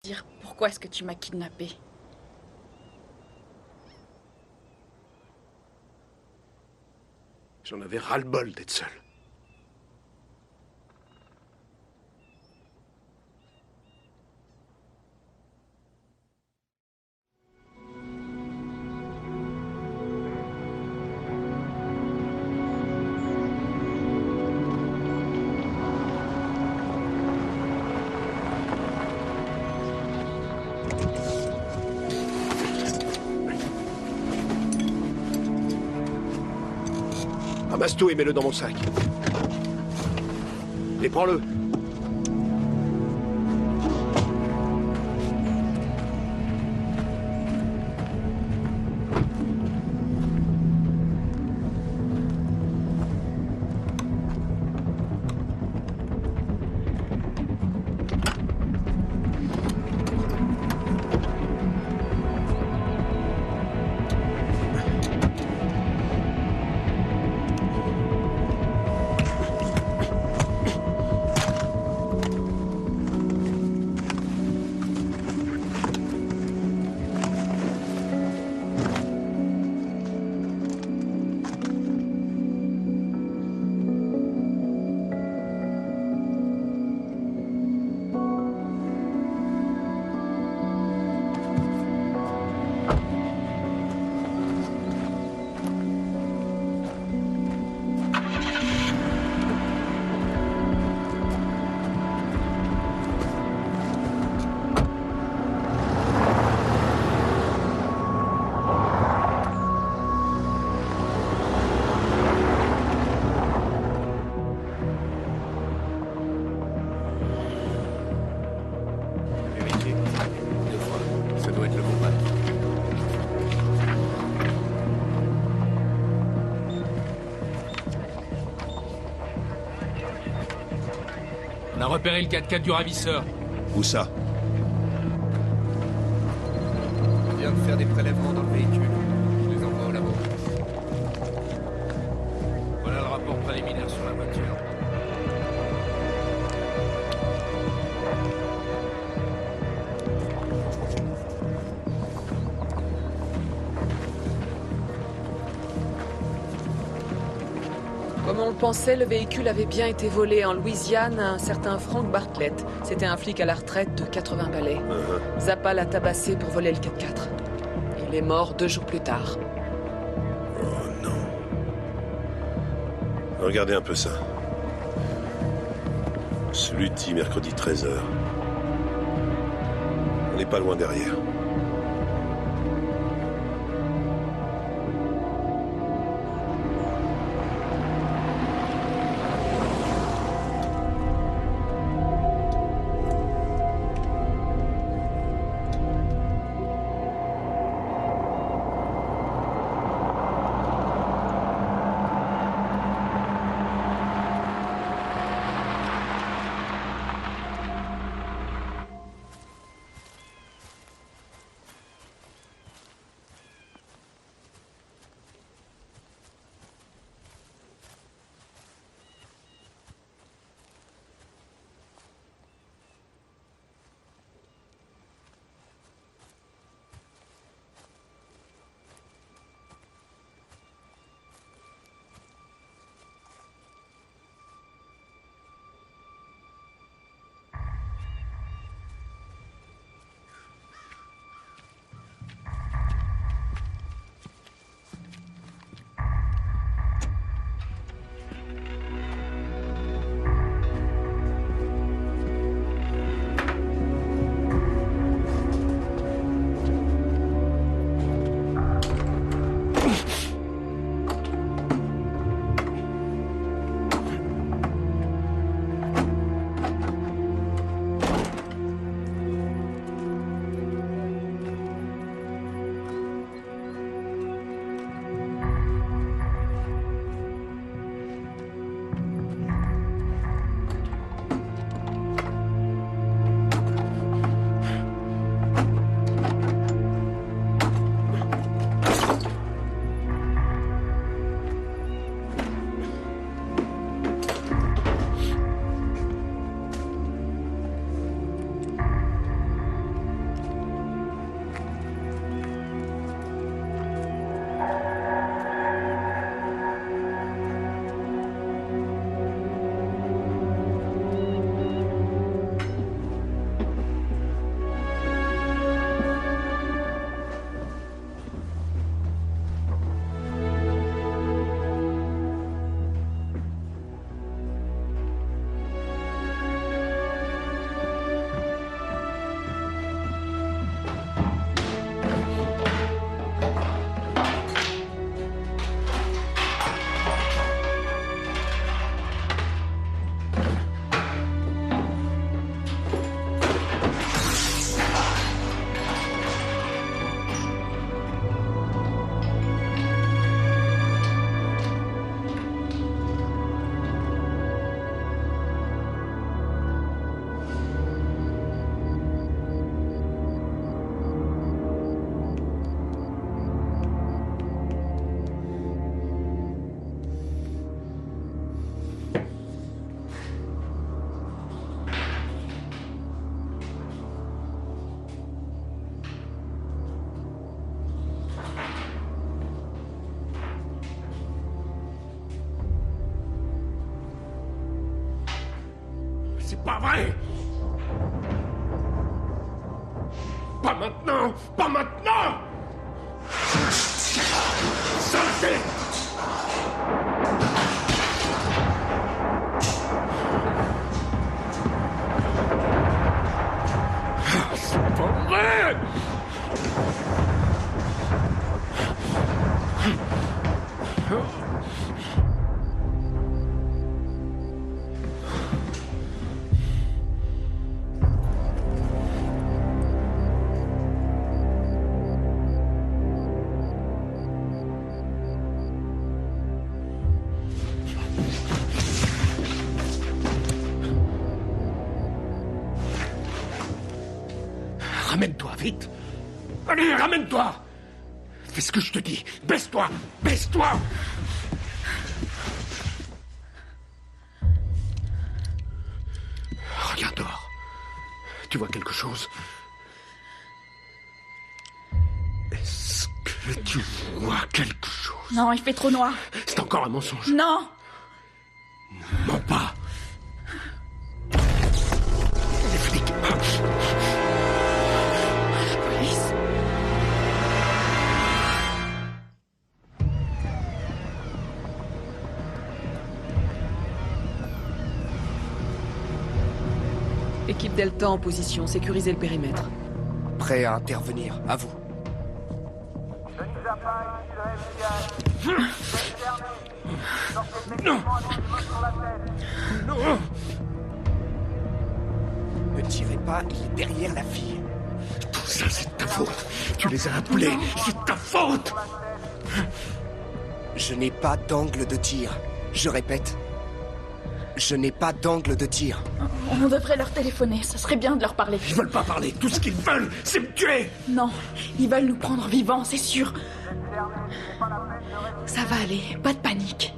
Dire pourquoi est-ce que tu m'as kidnappée? J'en avais ras-le-bol d'être seul. Ramasse tout et mets-le dans mon sac. Et prends-le. On a repéré le 4x4 du ravisseur. Où ça? On vient de faire des prélèvements dans le véhicule. Je les envoie au labo. Voilà le rapport préliminaire sur la voiture. Comme on le pensait, le véhicule avait bien été volé en Louisiane à un certain Frank Bartlett. C'était un flic à la retraite de 80 balais. Zappa l'a tabassé pour voler le 4x4. Il est mort 2 jours plus tard. Oh non. Regardez un peu ça. Sluty, mercredi 13h. On n'est pas loin derrière. C'est pas vrai! Pas maintenant! Pas maintenant! Saleté! C'est pas vrai! Ramène-toi, vite! Allez, ramène-toi! Fais ce que je te dis! Baisse-toi! Baisse-toi! Regarde dehors. Tu vois quelque chose? Est-ce que tu vois quelque chose? Non, il fait trop noir. C'est encore un mensonge. Non! Équipe Delta en position, sécurisez le périmètre. Prêt à intervenir, à vous. Non. Non. Ne tirez pas, il est derrière la fille. Tout ça, c'est ta faute. Tu les as appelés, c'est ta faute. Je n'ai pas d'angle de tir. Je répète. Je n'ai pas d'angle de tir. On devrait leur téléphoner, ça serait bien de leur parler. Ils veulent pas parler, tout ce qu'ils veulent, c'est me tuer. Non, ils veulent nous prendre vivants, c'est sûr. Ça va aller, pas de panique.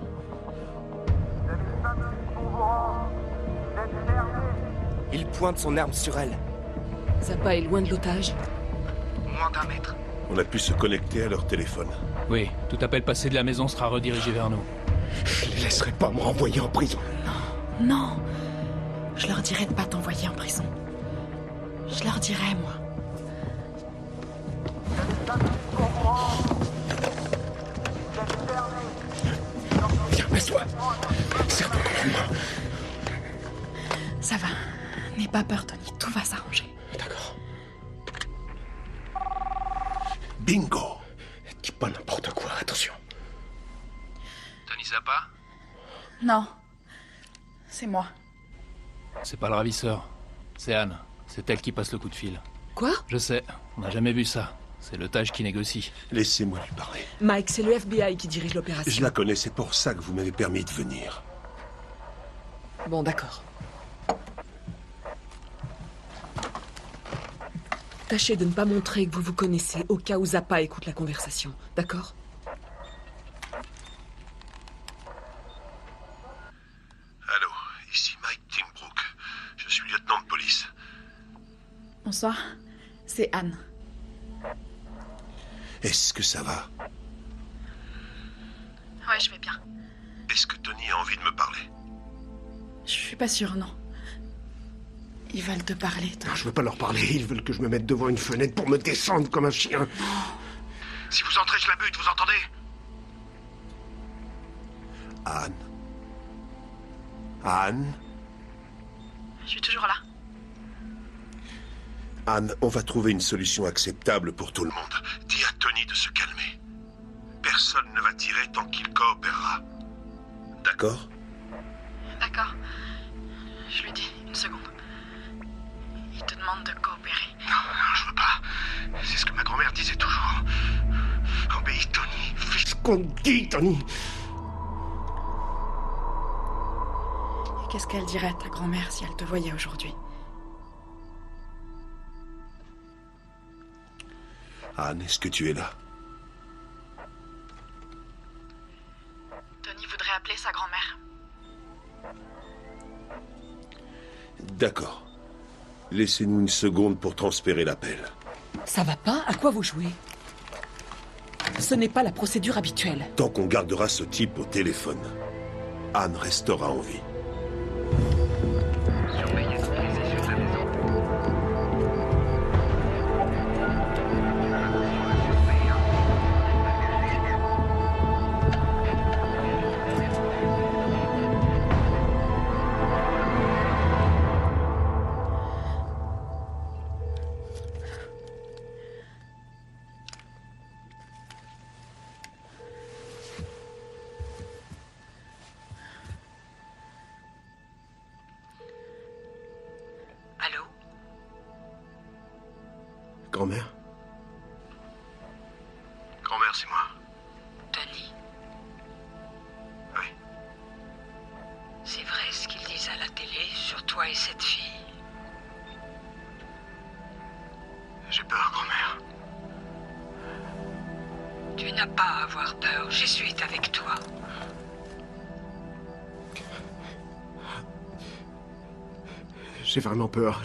Il pointe son arme sur elle. Zappa est loin de l'otage. Moins d'1 mètre. On a pu se connecter à leur téléphone. Oui, tout appel passé de la maison sera redirigé vers nous. Je les laisserai pas me renvoyer en prison. Non, je leur dirai de pas t'envoyer en prison. Je leur dirai, moi. Viens, baisse-toi. Serre-toi contre moi. Ça va. N'aie pas peur, Tony. Tout va s'arranger. D'accord. Bingo. Dis pas n'importe quoi, attention. Tony Zappa? Non. C'est moi. C'est pas le ravisseur. C'est Anne. C'est elle qui passe le coup de fil. Quoi? Je sais. On n'a jamais vu ça. C'est l'otage qui négocie. Laissez-moi lui parler. Mike, c'est le FBI qui dirige l'opération. Je la connais, c'est pour ça que vous m'avez permis de venir. Bon, d'accord. Tâchez de ne pas montrer que vous vous connaissez au cas où Zappa écoute la conversation, d'accord? Allô, ici Mike Timbrook. Je suis lieutenant de police. Bonsoir. C'est Anne. Est-ce que ça va? Ouais, je vais bien. Est-ce que Tony a envie de me parler? Je suis pas sûre, non. Ils veulent te parler, toi. Non, je veux pas leur parler. Ils veulent que je me mette devant une fenêtre pour me descendre comme un chien. Si vous entrez, je la bute, vous entendez? Anne? Anne? Je suis toujours là. Anne, on va trouver une solution acceptable pour tout le monde. Dis à Tony de se calmer. Personne ne va tirer tant qu'il coopérera. D'accord? D'accord. Je lui dis, une seconde. Il te demande de coopérer. Non, je veux pas. C'est ce que ma grand-mère disait toujours. Obéis, Tony. Fais ce qu'on te dit, Tony. Et qu'est-ce qu'elle dirait, ta grand-mère, si elle te voyait aujourd'hui? Anne, est-ce que tu es là? Tony voudrait appeler sa grand-mère. D'accord. Laissez-nous une seconde pour transférer l'appel. Ça va pas? À quoi vous jouez? Ce n'est pas la procédure habituelle. Tant qu'on gardera ce type au téléphone, Anne restera en vie. Surveillez ce qui est sur la maison. Allô? Grand-mère? Grand-mère, c'est moi. Tony, Oui. c'est vrai ce qu'ils disent à la télé sur toi et cette fille? J'ai peur, grand-mère. Tu n'as pas à avoir peur, je suis avec toi. J'ai vraiment peur.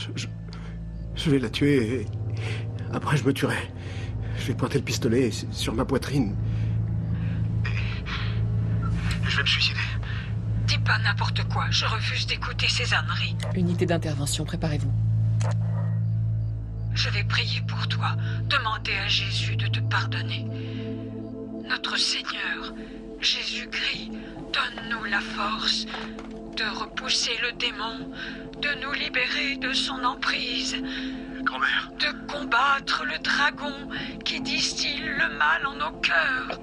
Je vais la tuer et après je me tuerai. Je vais pointer le pistolet sur ma poitrine. Et je vais me suicider. Dis pas n'importe quoi, je refuse d'écouter ces âneries. Unité d'intervention, préparez-vous. Je vais prier pour toi, demander à Jésus de te pardonner. Notre Seigneur, Jésus-Christ, donne-nous la force de repousser le démon, de nous libérer de son emprise. Grand-mère. De combattre le dragon qui distille le mal en nos cœurs.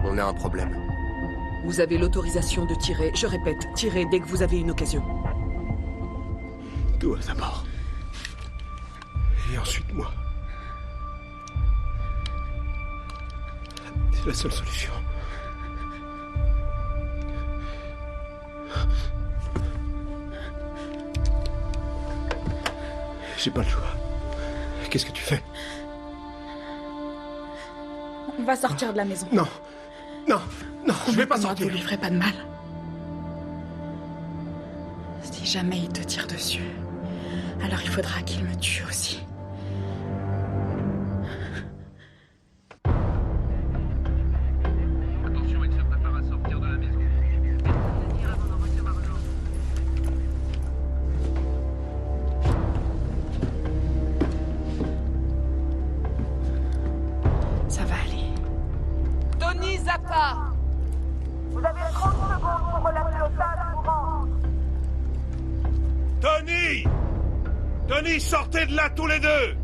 On a un problème. Vous avez l'autorisation de tirer. Je répète, tirez dès que vous avez une occasion. Toi d'abord. Et ensuite moi. C'est la seule solution. J'ai pas le choix. Qu'est-ce que tu fais? On va sortir de la maison. Non. Non. Non, je vais pas sortir. Vous lui ferez pas de mal. Si jamais il te tire dessus, alors il faudra qu'il me tue aussi. Attention, il se prépare à sortir de la maison. Ça va aller. Tony Zappa! Vous avez 30 secondes pour relâcher l'otage mourant. Tony! Tony, sortez de là tous les deux!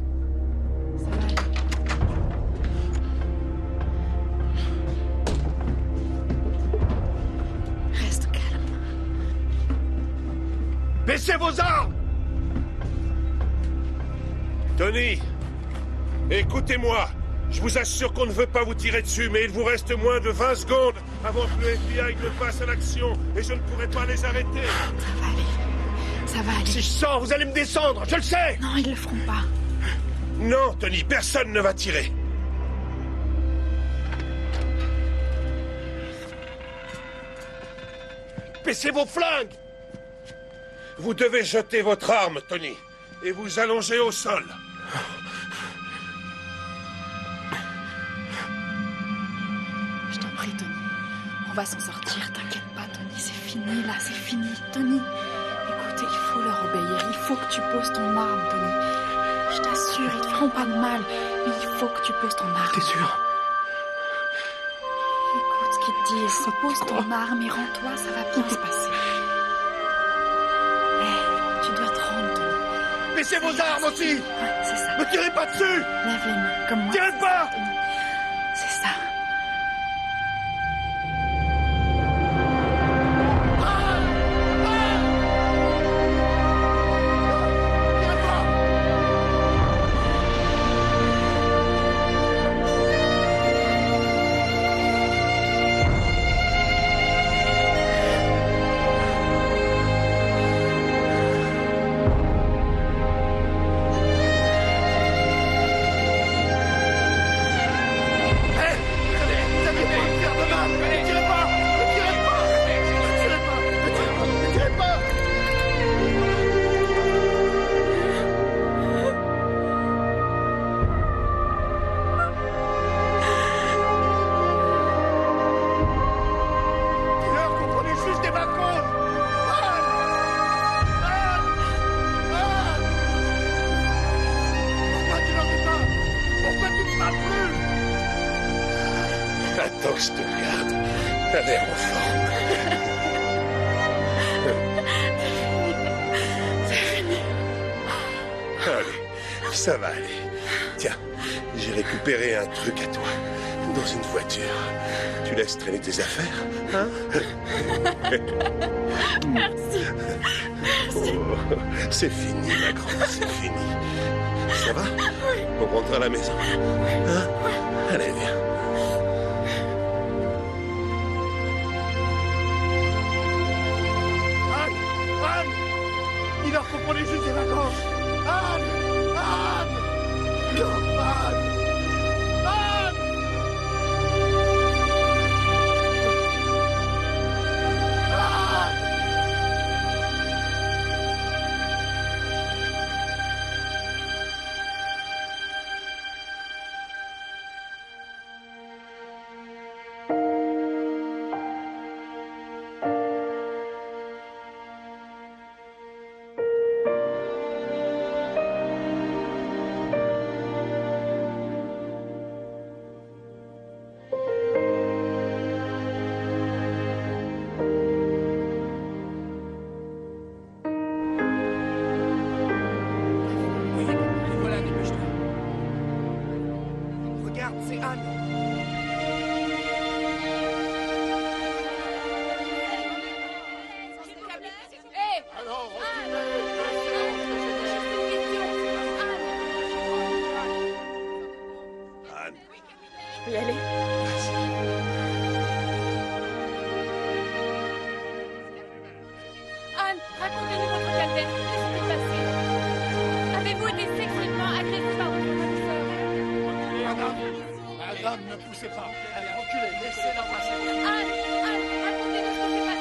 Reste calme. Baissez vos armes! Tony, écoutez-moi. Je vous assure qu'on ne veut pas vous tirer dessus, mais il vous reste moins de 20 secondes avant que le FBI ne passe à l'action et je ne pourrai pas les arrêter. Ça va aller. Ça va aller. Si je sors, vous allez me descendre, je le sais! Non, ils le feront pas. Non, Tony, personne ne va tirer. Baissez vos flingues! Vous devez jeter votre arme, Tony, et vous allonger au sol. Je t'en prie, Tony. On va s'en sortir, t'inquiète pas, Tony. C'est fini, là, c'est fini. Tony, écoute, il faut leur obéir. Il faut que tu poses ton arme, Tony. Je t'assure, ils te feront pas de mal. Mais il faut que tu poses ton arme. T'es sûr? Écoute ce qu'ils te disent. Pose ton arme et rends-toi, ça va bien se passer. Hé, tu dois te rendre, Tony. Baissez vos armes aussi! Ouais, c'est ça. Ne tirez pas dessus! Lève les mains, comme moi. Tirez pas! C'est ça. Attends que je te regarde. T'as l'air en forme. Allez, ça va aller. Tiens, j'ai récupéré un truc à toi. Dans une voiture. Tu laisses traîner tes affaires, hein? Merci. Merci. Oh, c'est fini, ma grande, c'est fini. Ça va? Oui. On rentre à la maison. Hein? Allez, viens. Anne! Il leur faut prendre juste des vacances! Anne! Anne! Non, Anne! Anne! y aller. Anne, racontez-nous votre calvaire. Qu'est-ce qui s'est passé? Avez-vous été sexuellement agressée par votre professeur? Madame, ne poussez pas. Allez, reculez, laissez-la passer. Anne, racontez-nous ce qui s'est passé.